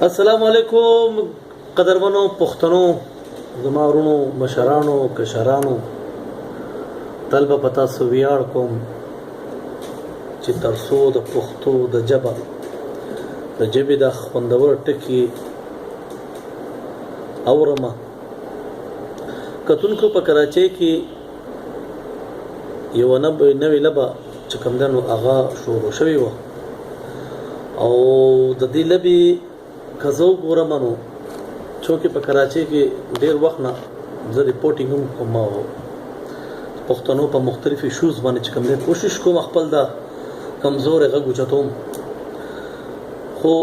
السلام علیکم قدرمنو پښتنو زما ورونو مشرانو کشرانو طلبه پتا سو ویاړ کوم چې ترسو د پښتو د جبې د خوندور ټکی اورمه کتونکو په کراچۍ کې یو نوې لبه چې کوم دنو هغه شروع شوی و او د دې لبې کزو ګورمنو چونکه په کراچۍ کې ډېر وخت نه زه ریپورټینګ هم کوم او پښتنو په مختلفو ایشوز باندې چې کوم دې کوشش کوم خپل د کمزور غږ اوچتوم خو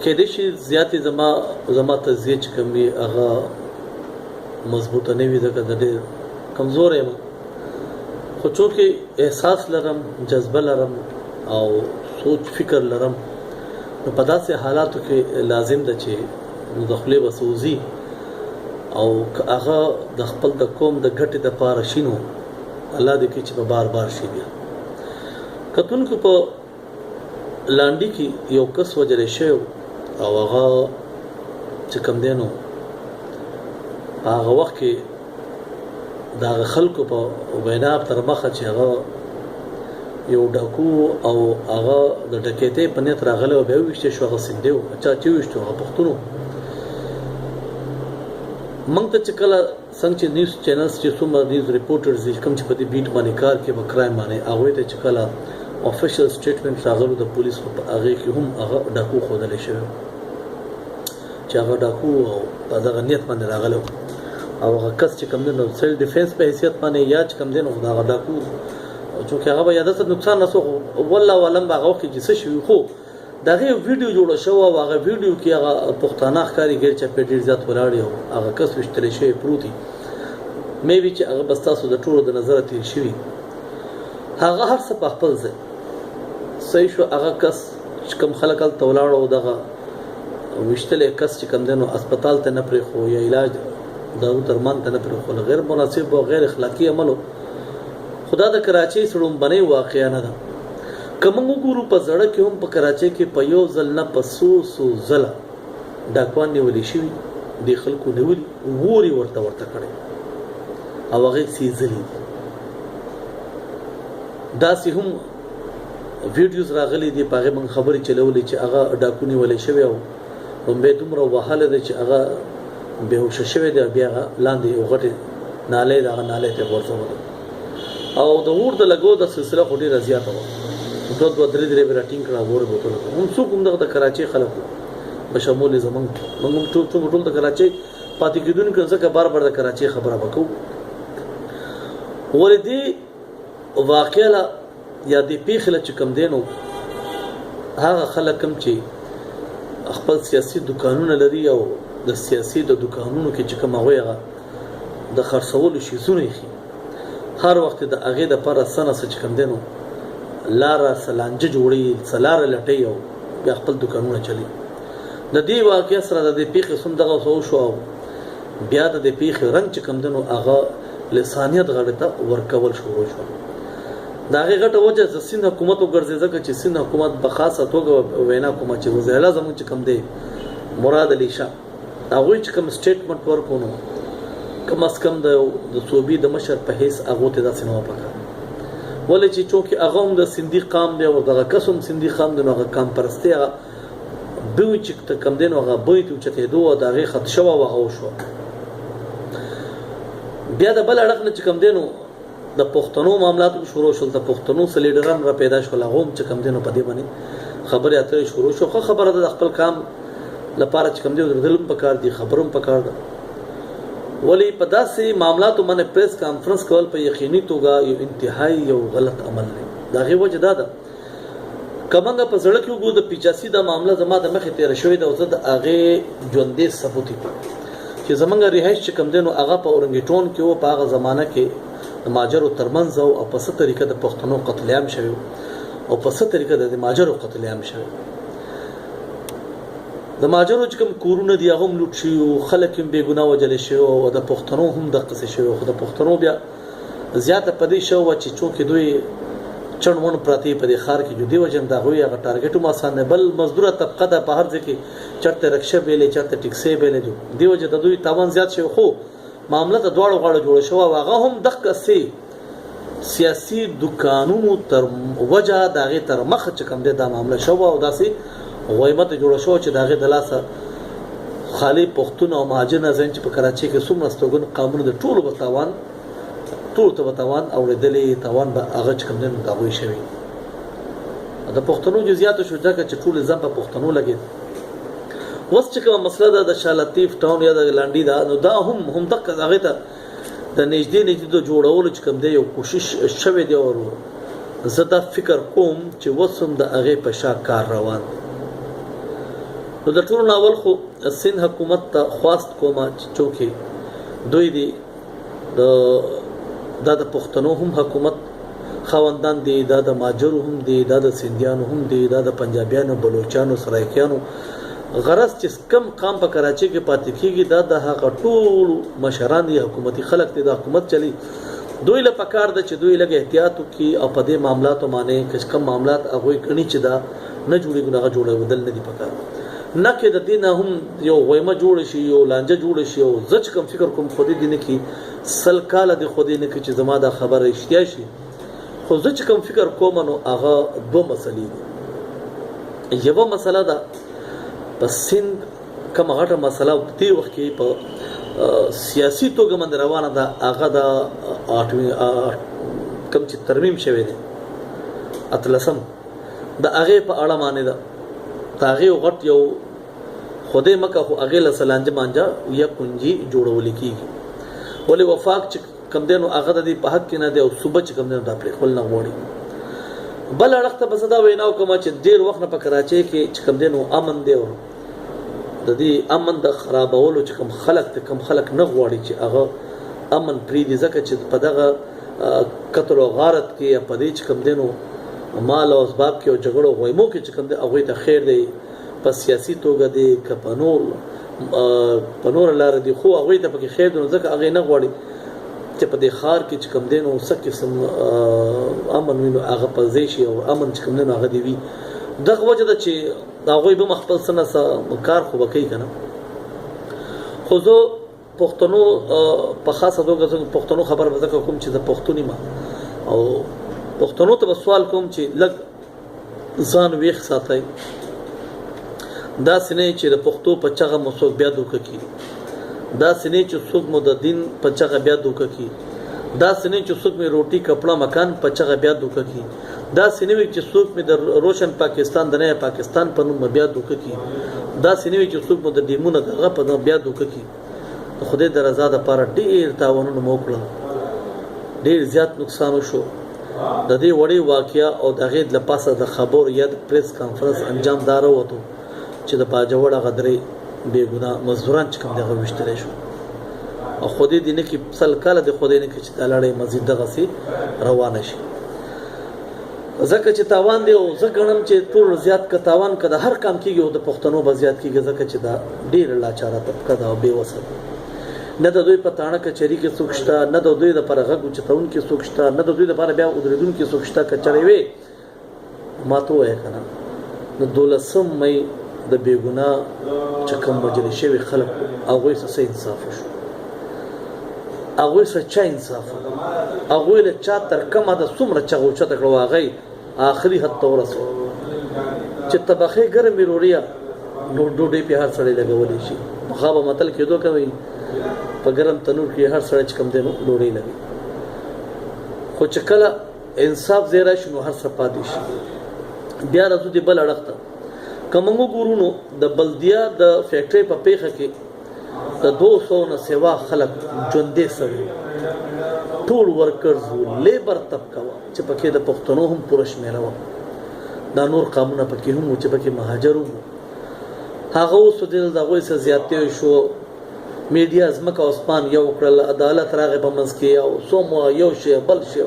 کې دې شي زیاتې زما تزیه چې کوم وي هغه مضبوطه نه وي ځکه د ډېر کمزور یم خو چونکه احساس لرم جذبه لرم او سوچ فکر لرم نو په داسې حالاتو کې لازم ده چې مداخله وسوزي او هغه د خپل د قوم د ګټې د پاره شینو الله دې کې چې په بار بار شي بیا کتونکو په لاندې کې یو کس وجل شي او هغه چې کم دینو هغه وخت کې دا خلکو په وینا تر مخه چې هغه یو ډاکو او هغه د ډکېتې په نیت راغله او بیا وشته شو هغه سندیو اچھا چې وشته هغه پښتونو مونږ ته چې کله څنګه چې نیوز چینلز چې څومره نیوز ریپورټرز کوم چې په دې بیټ باندې کار کوي په کرایم باندې هغه ته چې کله افیشل سټیټمنټ راغلو د پولیس په هغه کې هم هغه ډاکو خودل شوی چې هغه ډاکو او په دغه نیت باندې راغله او هغه کس چې کوم نو سیل ډیفنس په حیثیت باندې یا چې کوم دین هغه ډاکو چونکه هغه یا د نقصان نسو والله ولم هغه وخت کې څه شوی خو دغه ویډیو جوړ شو او هغه ویډیو کې هغه پښتانه ښکاری ګر چې په ډیر ځات ولاړی او هغه کس وشتل شي پروتي مې وی چې هغه بس تاسو د ټولو د نظر تیر شوی هغه هر څه په خپل ځای صحیح شو هغه کس چې کوم خلک ال تولاړ او دغه وشتل کس چې کوم دنو هسپتال ته نه پرې خو یا علاج دارو درمان ته نه پرې خو غیر مناسب او غیر اخلاقی عملو خدا د کراچۍ سړوم بنې واقعیا نه ده کوم وګورو په زړه کې هم په کراچۍ کې په یو ځل نه په سو زله ډاکوان نیولې شي د خلکو نیولې ووري ورته کړي او هغه سیزلې دا سه هم ویډیوز راغلي دي په هغه من خبرې چلولې چې هغه ډاکو نیولې شوی او به دومره وهاله ده چې هغه بهوش شوی دی بیا لاندې وغټه ناله ته ورسول او د ور د لګو د سلسله خو ډیره زیاته و دوه درې راټینګ کړه وره بوتل هم څوک هم د کراچۍ خلکو بشمول زمون موږ ټول د کراچۍ پاتې کېدونکو ځکه بار د کراچۍ خبره وکړو ولدي واقعا یا د پیخله چې کم دینو هغه خلک کم چې خپل سیاسي دکانونه لري او د سیاسي د دکانونو کې چې کوم هغه د خرڅولو شي زونه یې هر وخت د اغه د پر سنه چې کم دینو لاره سلانجه جوړي سلاره لټي او بیا خپل دکانونه چلی د دې واقعي سره د پیخ سم دغه شو بیا د پیخ رنگ چې کم دینو هغه لسانیت غړته ورکول شروع شو دا هغه غټه وجه د سین حکومت وګرځي ځکه چې سین حکومت په خاصه توګه وینا کوم چې وزیر اعظم چې کم دی مراد علي شاه هغه چې کوم سټیټمنټ ورکونو کم از کم د صوبې د مشر په هیڅ هغه ته داسې نه وپکا ولې چې چونکه هغه هم د سندي قام دی او دغه قسم سندي قام دی هغه قام پرستی هغه دوی چې کم دین هغه بوي ته چته دوه دغه خط شو او هغه شو بیا د بل اړه چې کم دینو د پښتنو معاملاتو شروع شول د پښتنو سلیډران را پیدا شول هغه چې کم دینو په دې باندې خبره اترې شروع شو خو خبره د خپل کام لپاره چې کم دینو دلم پکار دي خبروم پکار ده ولی په داسې معاملاتو باندې پریس کانفرنس کول په یقیني توګه یو انتهایی یو غلط عمل دی دا غي وجه ده کمنګ په زړه کې وګورئ د 85 دا معاملہ زما د مخې تیر شوې ده او زه د هغه ژوندې ثبوت چې زمونږ رهایش چې کم دینو هغه په اورنګټون کې او په هغه زمانہ کې ماجرو ترمنځ او په څه طریقه د پښتنو قتل عام شوی او په څه طریقه د ماجرو قتل عام شوی د ماجرو چې کوم کورونه دی هغه لوټ شي او خلک هم بے ګناه وجل شي او د پښتنو هم د قصې شي او د پښتنو بیا زیاته پدې شو چې چونکه دوی چڼون پراتی په دې ښار کې جو دی وجن دا غوي هغه ټارګټ ما آسان نه بل مزدوره طبقه د په هر ځکه چرته رکشه بیلې چرته ټیکسي بیلې دی وجه د دوی تاوان زیات شو خو معاملې د دواړو غاړو جوړ شو هغه هم دغه سي سیاسي دکانونو تر وجه داغه تر مخ چې کوم دی دا معاملې شو او داسي غویمت جوړ شو چې داغه د لاسه خالی پښتون او مهاجر نه زین چې په کراچي کې څومره ستوګن قانون د ټولو بتاوان ټول ته بتاوان او دلې تاوان به هغه چې کوم دی دا وی شوی د پښتنو جزئیات شو ځکه چې ټول ځم په پښتنو لګي وس چې کوم مسله ده د شالطیف ټاون یا د لانډي دا نو دا هم دغه هغه ته د نږدې د جوړولو چې کوم دی یو کوشش شوه دی او زه دا فکر کوم چې وسم د هغه په شا کار روان نو د ټول ناول خو سند حکومت ته خواست کومه چوکي دوی دی د پښتنو هم حکومت خواندان دی د ماجرو هم دی د سندیانو هم دی د پنجابیانو بلوچانو سرایکیانو غرض چې کم قام په کراچي کې پاتې کیږي دا د هغه ټول مشران دي حکومتي خلک دي د حکومت چلی دوی له پکار د چې دوی لګ احتیاط کی او په دې معاملاتو باندې کچ کم معاملات هغه کڼي چې دا نه جوړي نه جوړي بدل نه دي پکار نه کې د دین هم یو وایمه جوړ شي یو لانجه جوړ شي او زچ کم فکر کوم خودي دین کې سل کال د خودي نه کې چې زما د خبره اشتیا شي خو زچ کم فکر کوم نو هغه دوه مسلې دي یو مسله ده په سند کوم غټه مسله په دې وخت کې په سیاسي توګه من روانه ده هغه د کوم چې ترمیم شوی دی اتلسم د هغه په اړه معنی ده هغه غټ یو خوده مکه خو هغه له سلانجه مانجا یا کنجي جوړول کیږي ولې وفاق چې کم دینو هغه د په حق کې نه دی او صبح چې کم دینو دا پر خپل نه وړي بل اړخته بس دا ویناو کوم چې ډیر وخت نه په کراچي کې چې کم دینو امن دی او د دې امن د خرابولو چې کم خلک ته کم خلک نه غواړي چې هغه امن پری دي ځکه چې په دغه قتل او غارت کې په دې چې کم دینو مال او اسباب کې او جګړو غویمو کې چې کوم دی هغه ته خیر دی په سیاسي توګه دی پنور لار دی خو هغه ته پکې خیر دی ځکه هغه نه غواړي چې په دې خار کې چې کوم دی نو سکه سم امن وینو هغه په ځای او امن چې کوم دی هغه دی وی دغه وجه ده چې هغه به مخبل سره کار خو وکړي کنه خو زه پښتنو په خاصه توګه پښتنو خبر وځه کوم چې د پښتوني ما او پښتنو ته سوال کوم چې لګ ځان ویښ ساتي دا سینې چې د پښتو په چغه مسوک بیا دوک کی دا سینې چې څوک مو د دین په چغه بیا دوک کی دا سینې چې څوک می روټي کپڑا مکان په چغه بیا دوک کی دا سینې چې څوک می د روشن پاکستان د نه پاکستان په نوم بیا دوک کی دا سینې چې څوک مو د دیمونه دغه په بیا دوک کی خدای د رضا د پاره ډیر تاوانونه موکړه ډیر زیات نقصان شو د دې وړي واقعیا او د غید لپاسه د خبر یا د پریس کانفرنس انجام دار وته چې د باجوړه غدرې بے ګناه مزدوران چې کوم دغه وشتل شو او خو دې دینه کې سل کاله د خو دې نه کې چې تلاړې مزید دغه سي روانه شي ځکه چې تاوان دی او زګنم چې ټول زیات ک تاوان کده هر کام کیږي او د پښتنو به زیات کیږي ځکه چې دا ډیر لاچاره طبقه دا به وسه نه د دوی په تاڼه کچري کې سوکشتا نه د دوی د پرغه چتون کې سوکشتا نه د دوی د بیا ودریدون کې سوکشتا کچري وي ماتو وای کنه نو 12 مې د بیګونا چې کوم مجلس شوی خلک هغه څه انصاف شو هغه څه چا انصاف هغه له چا تر کومه د څومره چغو چته کړو هغه اخري حد تورسو چې طبخه ګرمي وروړیا نو ډوډۍ په هر سړی لګولې شي مخابه متل کېدو کوي په ګرم تنور کې هر سړی کم دی نو ډوډۍ لګي خو چې کله انصاف زیرا شنو هر څه پاتې شي بیا راځو دی بل اړخته کومو ګورونو د بلدیا د فیکټري په پیخه کې د 200 نه سیوا خلک ژوندې سوي ټول ورکرز لیبر طبقه چې پکې د پښتنو هم پوره شمیره و دا نور قانون پکې هم چې پکې مهاجرو هغه اوس د دغه څه زیاتې شو میډیا ازمکه اسمان یو کړل عدالت راغې په منځ کې او سومو یو شی بل شی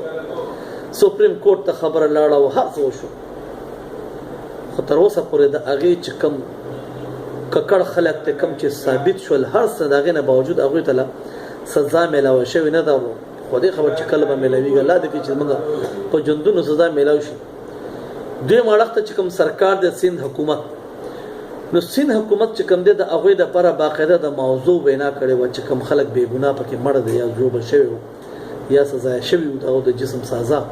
سپریم کورټ ته خبره لاړه او هر څه شو خو تر اوسه پورې د هغه چې کم ککړ خلک ته کم چې ثابت شول هر څه دغه نه باوجود هغه ته سزا ملاوي شوی نه دا خو دې خبر چې کله به ملويږي الله دې چې موږ په ژوندونو سزا ملاو شي. دوی مړخته چې کوم سرکار د سند حکومت نو سند حکومت چې کوم دی د هغه د لپاره باقاعده د موضوع وینا کړي و چې کوم خلک بے ګناه پکې مړ دي یا جوړ شوی یا سزا شوی او د جسم سازا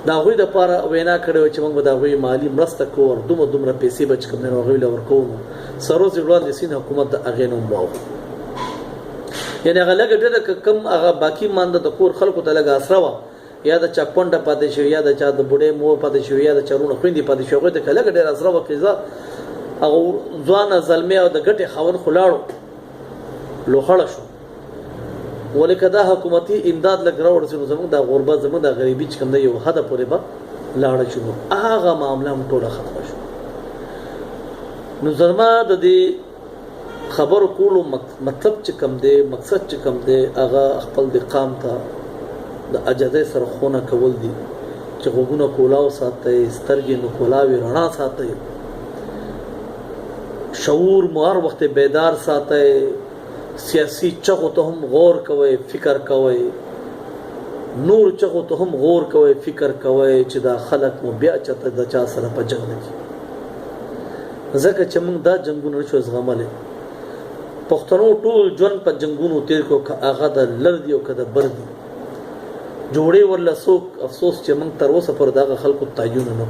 دا هغه د لپاره وینا کړي چې موږ د هغه مالی مرسته کوو او دومره پیسې بچ کوم نه هغه لور کوو سروز وړاندې د سند حکومت د هغه نوم واو یعنی هغه لګ ډېر کم هغه باقی مانده د کور خلکو ته لګ اسره و یا د چا پونډه پاتې شو یا د چا د بډې مور پاتې شو یا د چارونه خويندې پاتې شو هغه ته لګ ډېر اسره و کیزه هغه ځوان زلمه او د ګټي خاون خلاړو لوخړه شو ولیکدا حکومتي امداد لګراوړ سينو زموږ د غربت زموږ د غریبي چې کوم دی یو حد پورې به لاړ شو هغه معاملې هم ټوله ختم شو. نو زما د دې خبر کولو مطلب چې کوم دی مقصد چې کوم دی هغه خپل د قام ته د اجازه سره خونه کول دي چې غوګونه کولاو ساتي سترګې نو کولاوي رڼا ساتي شعور مهر وخت بیدار ساتي سیاسی چغو ته هم غور کوي فکر کوي نور چغو ته هم غور کوي فکر کوي چې دا خلک مو بیا چته د چا سره په جنگ نه کی ځکه چې موږ دا جنگونه شو زغملې پښتنو ټول ژوند په جنگونو تیر کو هغه د لړ دی او کده بر دی جوړې ورله څوک افسوس چې موږ تر اوسه پر دغه خلکو تعین نه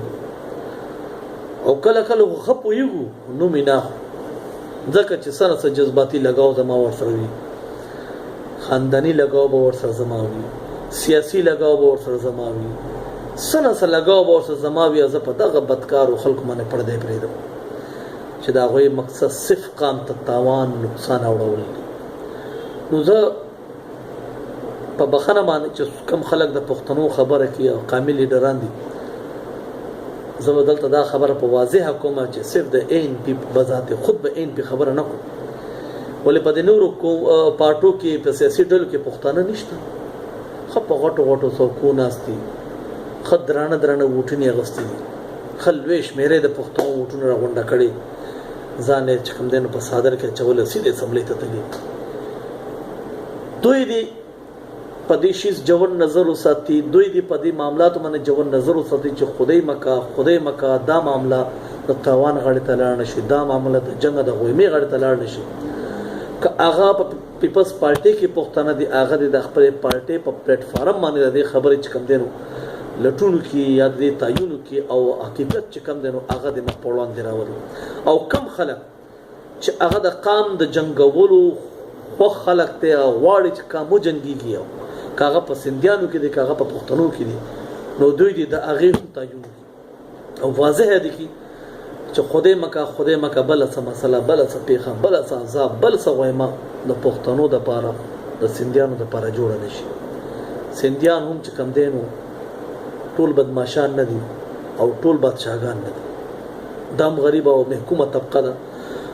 او کله کله خپو یو نو مینا ځکه چې سره څه جذباتي لگاو زما ور سره وي خاندانی لگاو به ور سره زما وي سیاسي لگاو به ور سره زما وي سره څه لگاو به ور سره زما وي از په دغه بدکار او خلکو باندې پردې پریدم چې دا غوي مقصد صرف قام ته تاوان نقصان اورول نو زه په بخنه باندې چې کم خلک د پښتنو خبره کوي او قامي لیډران دي زه بدلته دا خبره په واضحه کوم چې صرف د ان پی بذات خود به ان پی خبره نه کوم ولې په د نورو پارټو کې په سیاسي ډلو کې پښتانه نشته خپ غټو غټو څوکو ناستي خدرانه درانه وټنی اغستې دي خلويش مېره د پښتنو وټونه راغونډه کړي ځان چې کوم دین په صادر کې چول سیده سملې ته تللی دوی دي په دې شیز جوړ نظر وساتي دوی دي په دې معاملاتو باندې جوړ نظر وساتي چې خدای مکا دا معاملہ د تاوان غړ ته لاړ نشي دا معاملہ د جنگ د غوېمې غړ ته لاړ نشي که هغه په پیپلز پارټي کې پښتانه دي هغه د خپل پارټي په پلیټ فارم باندې د خبرې چې کم دینو لټونو کې یا د تعینو کې او حقیقت چې کم دینو هغه د مپوړان دی راوړي او کم خلک چې هغه د قام د جنگولو خو خلک ته غواړي چې کومو جنگيږي کاغه په سندیانو کې دي کاغه په پښتنو کې دي نو دوی دي د هغه تعین او واضح دي چې خدای مکه بل څه مسله بل څه پیخه بل څه عذاب بل څه غوېما د پښتنو د پاره د سندیانو د پاره جوړ نشي سندیان هم چې کم دینو ټول بدمعشان نه دي او ټول بادشاہان نه دي دام غریب او محکومه طبقه ده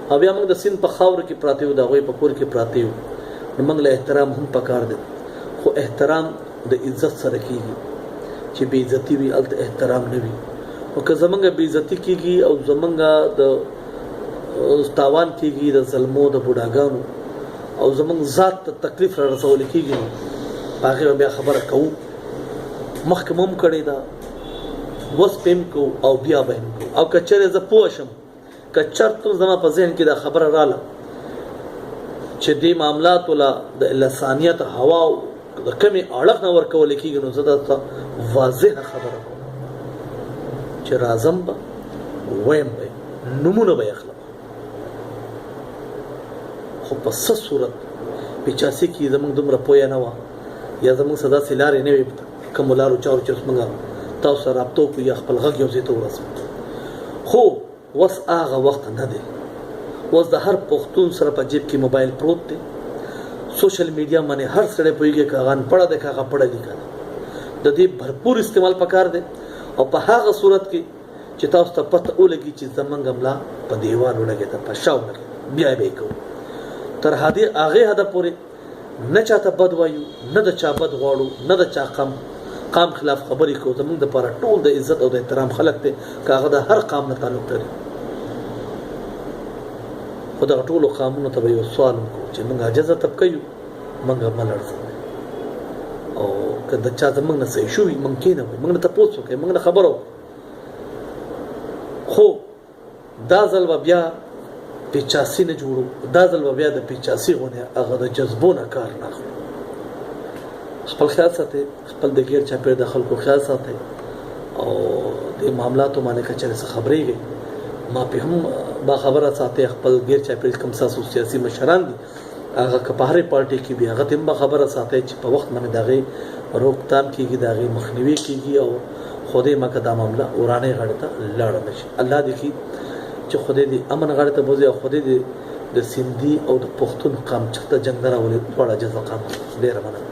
او بیا موږ د سین په خاور کې پراته یو د غوي په کور کې پراته یو موږ له احترام هم پکار دي خو احترام د عزت سره کیږي چې بے عزتی وي الته احترام نه وي او که زمونږ بے عزتی کیږي او زمونږ د تاوان کیږي د ظلمو د بډاګانو او زمونږ ذات ته تکلیف را رسول کیږي هغه بیا خبره کوو محکمم کړي دا وس پم کو او بیا به او کچره ز پوښم کچرته زما په ذهن کې دا خبره رااله چې دې معاملات ولا د لسانیت هوا د کمی اړه نه ورکول کېږي نو زه دا واضح خبره کوم چې راځم به ویم به نمونه به اخلم خو په څه صورت په چاسي کې زموږ دومره پوهه نه و یا زموږ صدا سلارې نه وي کوم لارو چارو چې څنګه تاسو سره رابطه کوي یا خپل غږ یو ځای ته ورسوي خو وس هغه وخت نه دی وس د هر پښتون سره په جیب کې موبایل پروت دی سوشل میډیا باندې هر سړی پوهیږي کاغان پړه د کاغه پړه لیکل د دې भरपूर استعمال پکار دی او په هغه صورت کې چې تاسو ته پته ولګي چې زمونږ عمله په دیوال ولګي ته په شاو لګي بیا به کو تر هدي هغه هدا پورې نه چاته بد وایو نه د چا بد غواړو نه د چا قام خلاف خبرې کو زمونږ د لپاره ټول د عزت او د احترام خلک ته کاغه د هر قام نه تعلق لري خدای ټول قانون ته یو سوال کو چې موږ اجازه تب کوي موږ ملرځو او که د چا زمونږ نه صحیح شوي موږ کښېنوئ موږ نه تپوس وکړئ موږ نه خبره وکړئ خو دا ځل به بیا پیچاسي نه جوړو دا ځل به بیا د پیچاسي غونې هغه د جذبو نه کار نه اخلو خپل خیال ساتئ خپل د غیر چاپېر د خلکو خیال ساتئ او د معاملاتو باندې که چېرې څه خبرېږئ ما پې هم باخبره ساتئ خپل غیر چاپېر کوم ستاسو سیاسي مشران دي هغه که په هرې پارټۍ کې وي هغه ته هم باخبره ساتئ چې په وخت باندې د هغې روکتام کېږي د هغې مخنیوي کېږي او خدای ما که دا معامله ورانۍ غاړې ته لاړه نه شي الله دې کړي چې خدای دې امن غاړې ته بوځي او خدای دې د سیندي او د پښتون قام چېرته جنګ نه راولي دواړه جزاکم ډېره مننه